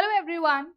Hello everyone.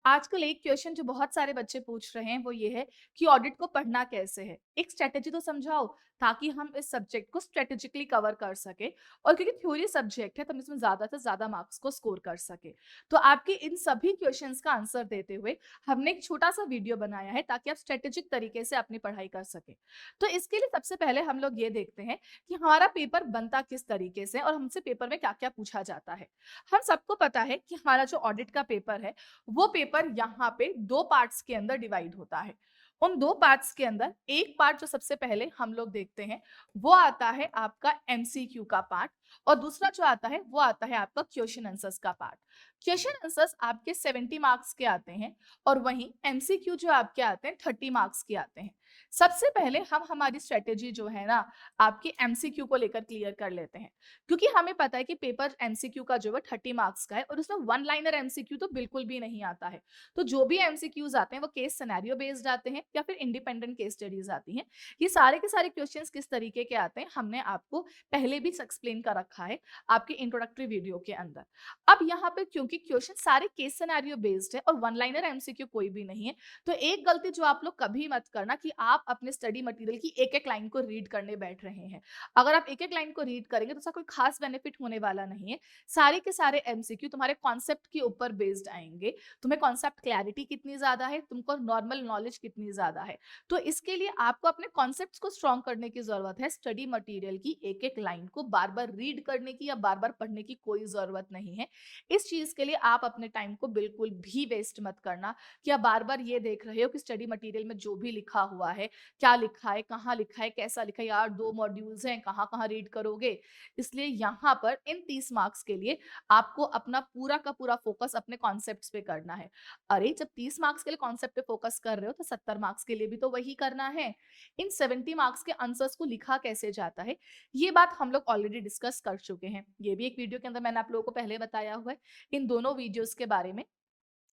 आजकल एक question जो बहुत सारे बच्चे पूछ रहे हैं वो ये है कि ऑडिट को पढ़ना कैसे है। एक स्ट्रेटेजी तो समझाओ ताकि हम इस सब्जेक्ट को स्ट्रेटेजिकली कवर कर सके, और क्योंकि थ्योरी सब्जेक्ट है तो हम इसमें ज्यादा से ज्यादा मार्क्स को स्कोर कर सके। तो आपके इन सभी क्वेश्चंस का आंसर देते हुए हमने एक छोटा सा वीडियो बनाया है ताकि आप स्ट्रेटेजिक तरीके से अपनी पढ़ाई कर सके। तो इसके लिए सबसे पहले हम लोग ये देखते हैं कि हमारा पेपर बनता किस तरीके से और हमसे पेपर में क्या क्या पूछा जाता है। हम सबको पता है कि हमारा जो ऑडिट का पेपर है वो पेपर यहाँ पे दो पार्ट्स के अंदर डिवाइड होता है। उन दो पार्ट्स के अंदर एक पार्ट जो सबसे पहले हम लोग देखते हैं वो आता है आपका एमसीक्यू का पार्ट, और दूसरा जो आता है वो आता है आपका क्वेश्चन आंसर्स का पार्ट। क्वेश्चन आंसर्स आपके 70 मार्क्स के आते हैं और वहीं एमसीक्यू जो आपके आते हैं 30 मार्क्स के आते हैं। सबसे पहले हम हमारी स्ट्रेटेजी जो है ना आपके एमसीक्यू को लेकर क्लियर कर लेते हैं, क्योंकि हमें पता है कि पेपर एमसीक्यू का जो है 30 मार्क्स का है और उसमें वन लाइनर एमसीक्यू तो बिल्कुल भी नहीं आता है। तो जो भी एमसीक्यूज आते हैं वो केस सिनेरियो बेस्ड आते हैं या फिर इंडिपेंडेंट केस स्टडीज आती हैं। ये सारे के सारे क्वेश्चंस किस तरीके के आते हैं हमने आपको पहले भी एक्सप्लेन कर रखा है आपके इंट्रोडक्टरी वीडियो के अंदर। अब यहाँ पे क्योंकि क्वेश्चन सारे केस सिनेरियो बेस्ड है और वन लाइनर एमसीक्यू कोई भी नहीं है, तो एक गलती जो आप लोग कभी मत करना कि आप अपने स्टडी मटेरियल की एक एक लाइन को रीड करने बैठ रहे हैं। अगर आप एक एक लाइन को रीड करेंगे तो उसका कोई खास बेनिफिट होने वाला नहीं है। सारे के सारे एमसीक्यू तुम्हारे कॉन्सेप्ट के ऊपर बेस्ड आएंगे। तुम्हें कॉन्सेप्ट क्लैरिटी कितनी ज्यादा है, तुमको नॉर्मल नॉलेज कितनी ज्यादा है, तो इसके लिए आपको अपने कॉन्सेप्ट्स को स्ट्रॉन्ग करने की जरूरत है। स्टडी मटेरियल की एक एक लाइन को बार बार रीड करने की या बार बार पढ़ने की कोई जरूरत नहीं है। इस चीज के लिए आप अपने टाइम को बिल्कुल भी वेस्ट मत करना कि आप बार बार ये देख रहे हो कि स्टडी मटेरियल में जो भी लिखा हुआ है, क्या लिखा है, कहाँ लिखा है, कैसा लिखा है, यार दो मॉड्यूल्स हैं, कहाँ कहाँ रीड करोगे। इसलिए यहाँ पर इन 30 मार्क्स के लिए आपको अपना पूरा का पूरा फोकस अपने कॉन्सेप्ट्स पे करना है। अरे जब 30 मार्क्स के लिए कॉन्सेप्ट पे फोकस कर रहे हो तो 70 मार्क्स के लिए भी तो वही करना है। इन 70 मार्क्स के आंसर्स को लिखा कैसे जाता है ये बात हम लोग ऑलरेडी डिस्कस कर चुके हैं। ये भी एक वीडियो के अंदर मैंने आप लोगों को पहले बताया हुआ है। इन दोनों वीडियोस के बारे में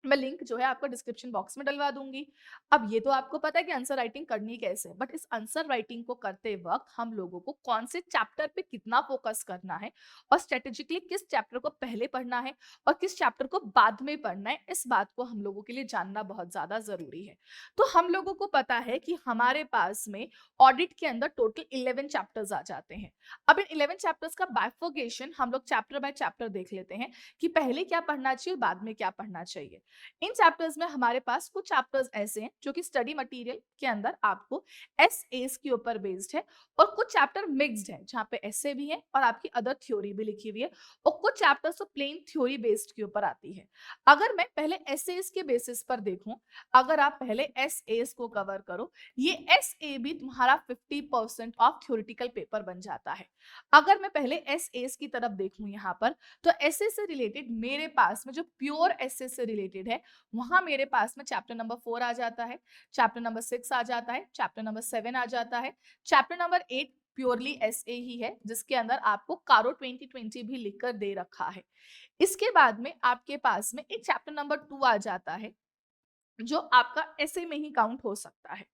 मैं लिंक जो है आपको डिस्क्रिप्शन बॉक्स में डलवा दूंगी। अब ये तो आपको पता है कि आंसर राइटिंग करनी कैसे है, बट इस आंसर राइटिंग को करते वक्त हम लोगों को कौन से चैप्टर पे कितना फोकस करना है और स्ट्रेटेजिकली किस चैप्टर को पहले पढ़ना है और किस चैप्टर को बाद में पढ़ना है, इस बात को हम लोगों के लिए जानना बहुत ज्यादा जरूरी है। तो हम लोगों को पता है कि हमारे पास में ऑडिट के अंदर टोटल 11 चैप्टर्स आ जाते हैं। अब इन 11 चैप्टर्स का बाइफोगेशन हम लोग चैप्टर बाय चैप्टर देख लेते हैं कि पहले क्या पढ़ना चाहिए, बाद में क्या पढ़ना चाहिए। इन चैप्टर्स में हमारे पास कुछ चैप्टर्स ऐसे हैं जो कि स्टडी मटेरियल के अंदर आपको एस के ऊपर बेस्ड है, और कुछ चैप्टर मिक्स्ड है जहाँ पे ऐसे भी है और आपकी अदर थ्योरी भी लिखी हुई है, और कुछ चैप्टर्स तो प्लेन थ्योरी बेस्ड के ऊपर आती है। अगर मैं पहले एस के बेसिस पर देखूं, अगर आप पहले एस को कवर करो, ये एस भी तुम्हारा 50% ऑफ थ्योरिटिकल पेपर बन जाता है। अगर मैं पहले एस की तरफ देखूं यहाँ पर, तो एसए से रिलेटेड मेरे पास में जो प्योर एसए से रिलेटेड है वहां मेरे पास में चैप्टर नंबर 4 आ जाता है, चैप्टर नंबर 6 आ जाता है, चैप्टर नंबर 7 आ जाता है, चैप्टर नंबर 8 प्योरली एसए ही है जिसके अंदर आपको कारो 2020 भी लिखकर दे रखा है। इसके बाद में आपके पास में एक चैप्टर नंबर 2 आ जाता है जो आपका एसए में ही काउंट हो सकता है।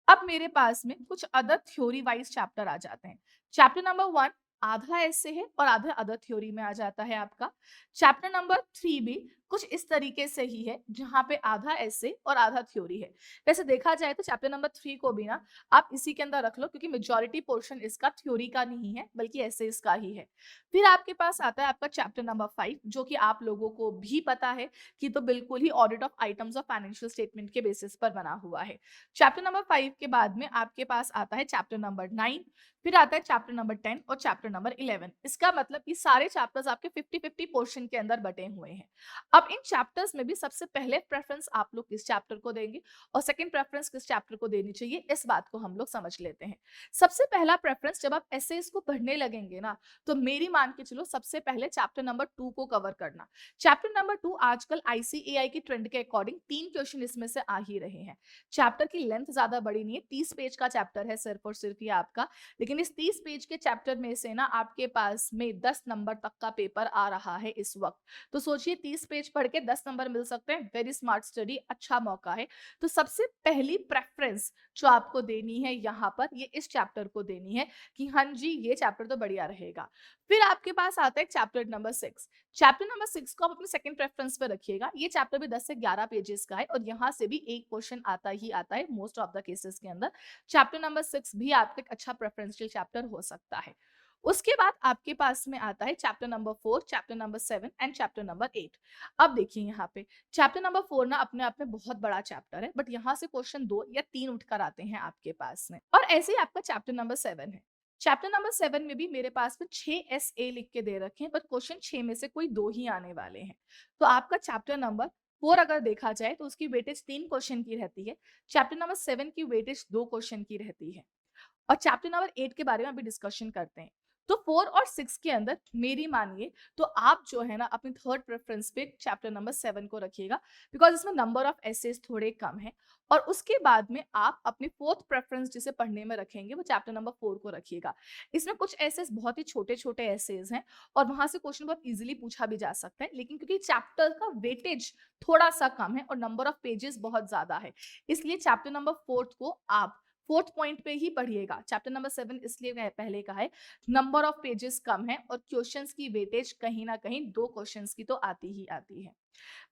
अब मेरे पास में कुछ अदर थ्योरी वाइज चैप्टर आ जाते हैं। चैप्टर नंबर 1 आधा ऐसे है और आधा अदर थ्योरी में आ जाता है आपका। चैप्टर नंबर 3 भी कुछ इस तरीके से ही है जहां पे आधा ऐसे और आधा थ्योरी है। वैसे देखा जाए तो चैप्टर नंबर 3 को भी ना आप इसी के अंदर रख लो, क्योंकि मेजॉरिटी पोर्शन इसका थ्योरी का नहीं है बल्कि ऐसे इसका ही है। फिर आपके पास आता है आपका चैप्टर नंबर 5 जो कि आप लोगों को भी पता है कि तो बिल्कुल ही audit of items of financial statement के बेसिस पर बना हुआ है। चैप्टर नंबर 5 के बाद में आपके पास आता है चैप्टर नंबर 9, फिर आता है चैप्टर नंबर 10 और चैप्टर नंबर 11। इसका मतलब कि सारे चैप्टर्स आपके 50-50 पोर्शन के अंदर बटे हुए हैं। अब इन चैप्टर्स में भी सबसे पहले प्रेफरेंस आप लोग किस चैप्टर को देंगे और सेकंड प्रेफरेंस किस चैप्टर को देनी चाहिए, इस बात को हम लोग समझ लेते हैं। सबसे पहला प्रेफरेंस जब आप एसेस को पढ़ने लगेंगे ना, तो मेरी मान के चलो सबसे पहले चैप्टर नंबर 2 को कवर करना। चैप्टर नंबर 2 आजकल आईसीएआई की ट्रेंड के अकॉर्डिंग 3 क्वेश्चन इसमें से आ ही रहे हैं। चैप्टर की लेंथ ज्यादा बड़ी नहीं है, 30 पेज का चैप्टर है सिर्फ और सिर्फ ये आपका, लेकिन इस 30 पेज के चैप्टर में से ना आपके पास में 10 नंबर तक का पेपर आ रहा है इस वक्त। तो सोचिए 30 पेज पेज पढ़ के 10 नंबर मिल सकते हैं, वेरी स्मार्ट स्टडी, अच्छा मौका है। तो सबसे पहली प्रेफ़रेंस जो आपको देनी है यहाँ पर, ये इस चैप्टर को देनी है कि हाँ जी, ये चैप्टर तो बढ़िया रहेगा। फिर आपके पास आता है चैप्टर नंबर 6। चैप्टर नंबर 6 को आप अपने सेकंड प्रेफ़रेंस पे रखिएगा। ये चैप्टर भी 10 से 11 पेजेज़ का है और यहाँ से भी एक क्वेश्चन आता ही आता है मोस्ट ऑफ द केसेज़ के अंदर। चैप्टर नंबर 6 भी आपका एक अच्छा प्रेफ़रेंशियल चैप्टर हो सकता है। उसके बाद आपके पास में आता है chapter number 4, chapter number 7 and chapter number 8। अब देखिए यहाँ पे चैप्टर नंबर 4 ना अपने आप में बहुत बड़ा चैप्टर है, बट यहाँ से क्वेश्चन 2 या 3 उठकर आते हैं आपके पास में। और ऐसे ही आपका चैप्टर नंबर 7 है। चैप्टर नंबर 7 में भी मेरे पास में 6 एसए लिख के दे रखे हैं, बट क्वेश्चन 6 में से कोई 2 ही आने वाले हैं। तो आपका चैप्टर नंबर 4 अगर देखा जाए तो उसकी वेटेज 3 क्वेश्चन की रहती है। चैप्टर नंबर 7 की वेटेज 2 क्वेश्चन की रहती है। और चैप्टर नंबर 8 के बारे में अभी डिस्कशन करते हैं। तो 4 और 6 के अंदर मेरी मानिए तो आप जो है ना अपनी थर्ड प्रेफरेंस पे चैप्टर नंबर 7 को रखिएगा, बिकॉज़ इसमें नंबर ऑफ एसेस थोड़े कम हैं। और उसके बाद में आप अपनी फोर्थ प्रेफरेंस जिसे पढ़ने में रखेंगे वो चैप्टर नंबर 4 को रखिएगा। इसमें कुछ एसेस बहुत ही छोटे-छोटे एसेस हैं और वहाँ से क्वेश्चन बहुत ईज़िली पूछा भी जा सकता है, लेकिन क्योंकि चैप्टर का वेटेज थोड़ा-सा कम है और नंबर ऑफ पेजेस बहुत ज़्यादा है, इसलिए चैप्टर नंबर 4 को आप फोर्थ पॉइंट पे ही पढ़िएगा। चैप्टर नंबर 7 इसलिए पहले का है, नंबर ऑफ पेजेस कम है और क्वेश्चंस की वेटेज कहीं ना कहीं 2 क्वेश्चंस की तो आती ही आती है।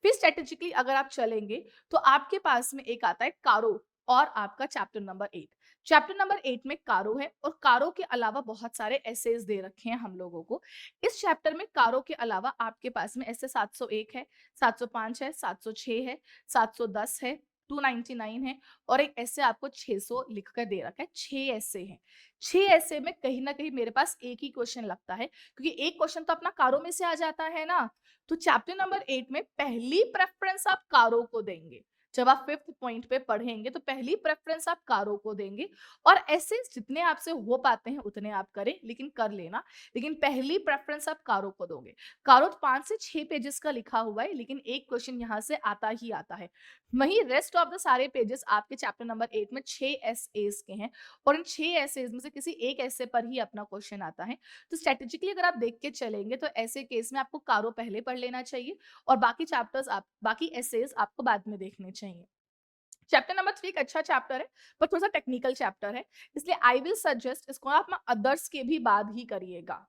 फिर स्ट्रेटेजिकली अगर आप चलेंगे तो आपके पास में एक आता है कारो और आपका चैप्टर नंबर 8। चैप्टर नंबर 8 में कारो है और कारो के अलावा बहुत सारे एसेज दे रखे हैं हम लोगों को। इस चैप्टर में कारो के अलावा आपके पास में ऐसे 701 है, 705 है, 706 है, 710 है, 299 है और एक ऐसे आपको 600 लिख कर दे रखा है। 6 ऐसे हैं। 6 ऐसे में कहीं ना कहीं मेरे पास एक ही क्वेश्चन लगता है, क्योंकि एक क्वेश्चन तो अपना कारो में से आ जाता है ना। तो चैप्टर नंबर 8 में पहली प्रेफरेंस आप कारो को देंगे। जब आप फिफ्थ पॉइंट पे पढ़ेंगे तो पहली प्रेफरेंस आप कारो को देंगे और ऐसे जितने आपसे हो पाते हैं उतने आप करें, लेकिन कर लेना। लेकिन पहली प्रेफरेंस आप कारो को दोगे। कारो 5 से 6 पेजेस का लिखा हुआ है, लेकिन एक क्वेश्चन यहाँ से आता ही आता है। वहीं रेस्ट ऑफ द सारे पेजेस आपके चैप्टर नंबर 8 में 6 एसेस के हैं और इन 6 एसेस में से किसी एक ऐसे पर ही अपना क्वेश्चन आता है। तो स्ट्रेटेजिकली अगर आप देख के चलेंगे तो ऐसे केस में आपको कारो पहले पढ़ लेना चाहिए और बाकी एसेस आपको बाद में देखने चाहिए। चैप्टर नंबर 3 एक अच्छा चैप्टर है, पर थोड़ा सा टेक्निकल चैप्टर है, इसलिए आई विल सजेस्ट इसको आप ना अदर्स के भी बाद ही करिएगा।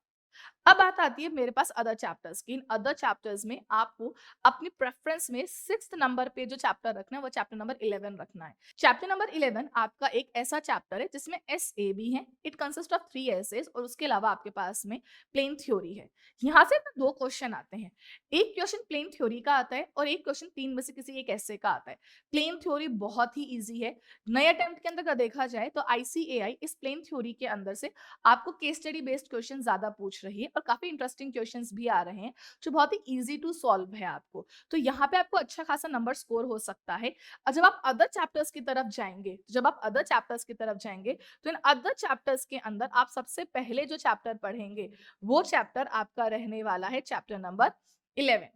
अब बात आती है मेरे पास अदर चैप्टर्स की। इन अदर चैप्टर्स में आपको अपनी प्रेफरेंस में 6th नंबर पे जो चैप्टर रखना है वो चैप्टर नंबर 11 रखना है। चैप्टर नंबर 11 आपका एक ऐसा चैप्टर है जिसमें एसए भी है। इट कंसिस्ट ऑफ 3 एसेस और उसके अलावा आपके पास में प्लेन थ्योरी है। यहाँ से ना 2 क्वेश्चन आते हैं। एक क्वेश्चन प्लेन थ्योरी का आता है और एक क्वेश्चन 3 में से किसी एक एसे का आता है। प्लेन थ्योरी बहुत ही ईजी है। नए अटेम्प्ट के अंदर अगर देखा जाए तो आईसीएआई इस प्लेन थ्योरी के अंदर से आपको केस स्टडी बेस्ड क्वेश्चन ज्यादा पूछ रही है और काफी इंटरेस्टिंग क्वेश्चंस भी आ रहे हैं जो बहुत ही इजी टू सॉल्व है आपको। तो यहाँ पे आपको अच्छा खासा नंबर स्कोर हो सकता है। और जब आप अदर चैप्टर्स की तरफ जाएंगे तो इन अदर चैप्टर्स के अंदर आप सबसे पहले जो चैप्टर पढ़ेंगे वो चैप्टर आपका रहने वाला है चैप्टर नंबर 11।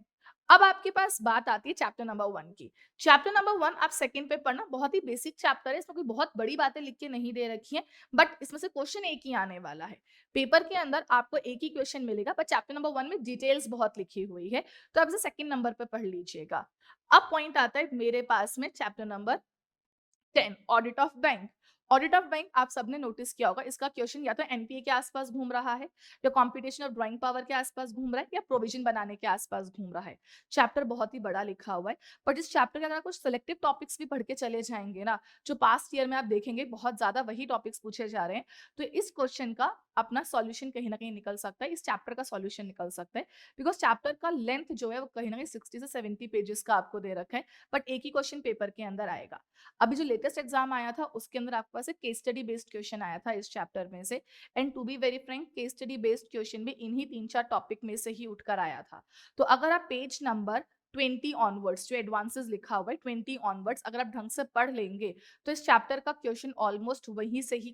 अब आपके पास बात आती है चैप्टर नंबर 1 की। चैप्टर नंबर 1 आप सेकंड पे पढ़ना, बहुत ही बेसिक चैप्टर है, इसमें कोई बहुत बड़ी बातें लिख के नहीं दे रखी हैं, बट इसमें से क्वेश्चन एक ही आने वाला है। पेपर के अंदर आपको एक ही क्वेश्चन मिलेगा, पर चैप्टर नंबर 1 में डिटेल्स बहुत लिखी हुई है, तो आप इसे सेकंड नंबर पे पढ़ लीजिएगा। अब पॉइंट आता है मेरे पास में chapter number 10 audit of bank. Audit of bank आप सबने नोटिस किया होगा, इसका क्वेश्चन या तो एनपीए के आसपास घूम रहा है, या कंप्यूटेशन ऑफ ड्राइंग पावर के आसपास घूम रहा है, या प्रोविजन बनाने के आसपास घूम रहा है। चैप्टर बहुत ही बड़ा लिखा हुआ है, बट इस चैप्टर के अगर आप कुछ सिलेक्टिव टॉपिक्स भी पढ़ के चले जाएंगे ना, जो पास्ट ईयर में आप देखेंगे बहुत ज्यादा वही टॉपिक्स पूछे जा रहे हैं, तो इस क्वेश्चन का अपना सॉल्यूशन कहीं ना कहीं निकल सकता है, इस चैप्टर का सॉल्यूशन निकल सकता है। बिकॉज चैप्टर का लेंथ जो है वो कहीं ना कहीं 60 से 70 पेजेस का आपको दे रखा है, बट एक ही क्वेश्चन पेपर के अंदर आएगा। अभी जो लेटेस्ट एग्जाम आया था उसके अंदर आपके पास एक केस स्टडी बेस्ड क्वेश्चन आया था इस चैप्टर में से, and to be very frank case study based question भी इन्हीं 3-4 टॉपिक में से ही उठकर आया था। तो अगर आप पेज नंबर 20 ऑनवर्ड्स जो एडवांसेस लिखा हुआ है 20 ऑनवर्ड्स अगर आप ढंग से पढ़ लेंगे तो इस चैप्टर का क्वेश्चन ऑलमोस्ट वहीं से ही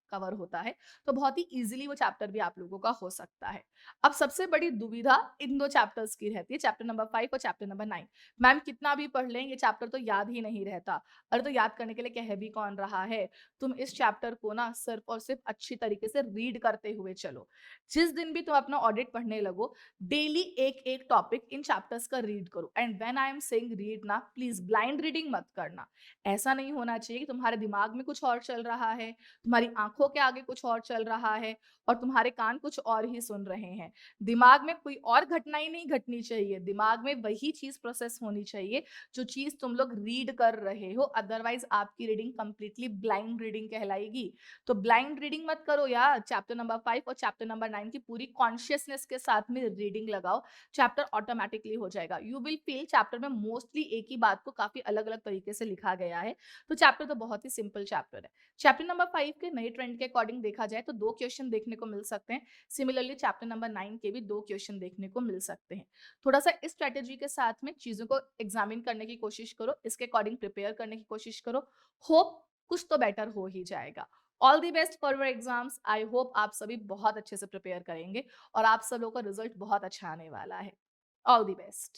कवर होता है, तो बहुत ही ईज़िली वो चैप्टर भी आप लोगों का हो सकता है। अब सबसे बड़ी दुविधा इन 2 चैप्टर्स की रहती है, चैप्टर नंबर 5 और चैप्टर नंबर 9। मैम कितना भी पढ़ लें, ये चैप्टर तो याद ही नहीं रहता। अरे तो याद करने के लिए कह भी कौन रहा है? तुम इस चैप्टर को ना सिर्फ़ और सिर्फ़ अच्छी तरीके से रीड करते हुए चलो। जिस दिन भी तुम अपना ऑडिट पढ़ने लगो, डेली एक-एक टॉपिक इन चैप्टर्स का रीड करो and when I am saying read ना, प्लीज़ ब्लाइंड रीडिंग मत करना। ऐसा नहीं होना चाहिए कि तुम्हारे दिमाग में कुछ और चल रहा है, तुम्हारी आँखों के आगे कुछ और चल रहा है और तुम्हारे कान कुछ और ही सुन रहे हैं। दिमाग में कोई और घटना ही नहीं घटनी चाहिए, दिमाग में वही चीज़ प्रोसेस होनी चाहिए, जो चीज़ तुम लोग रीड कर रहे हो, अदरवाइज़ आपकी रीडिंग कंप्लीटली ब्लाइंड रीडिंग कहलाएगी। तो ब्लाइंड रीडिंग मत करो यार, चैप्टर नंबर 5 और चैप्टर नंबर 9 की पूरी कॉन्शियसनेस के साथ में रीडिंग लगाओ, चैप्टर ऑटोमैटिकली हो जाएगा। यू विल फील चैप्टर में मोस्टली एक ही बात को काफ़ी अलग-अलग तरीके से लिखा गया है, तो चैप्टर तो बहुत ही सिंपल चैप्टर है। चैप्टर नंबर 5 के नए ट्रेंड के अकॉर्डिंग देखा जाए तो 2 क्वेश्चन देखने को मिल सकते हैं। सिमिलरली चैप्टर नंबर 9 के भी 2 क्वेश्चन देखने को मिल सकते हैं। थोड़ा-सा इस स्ट्रैटेजी के साथ में चीज़ों को एग्ज़ामिन करने की कोशिश करो, इसके अकॉर्डिंग प्रिपेयर करने की कोशिश करो। होप कुछ तो बेटर हो ही जाएगा। All the best for your exams. I hope आप सभी बहुत अच्छे से प्रिपेयर करेंगे और आप सब लोगों का रिज़ल्ट बहुत अच्छा आने वाला है। All the best.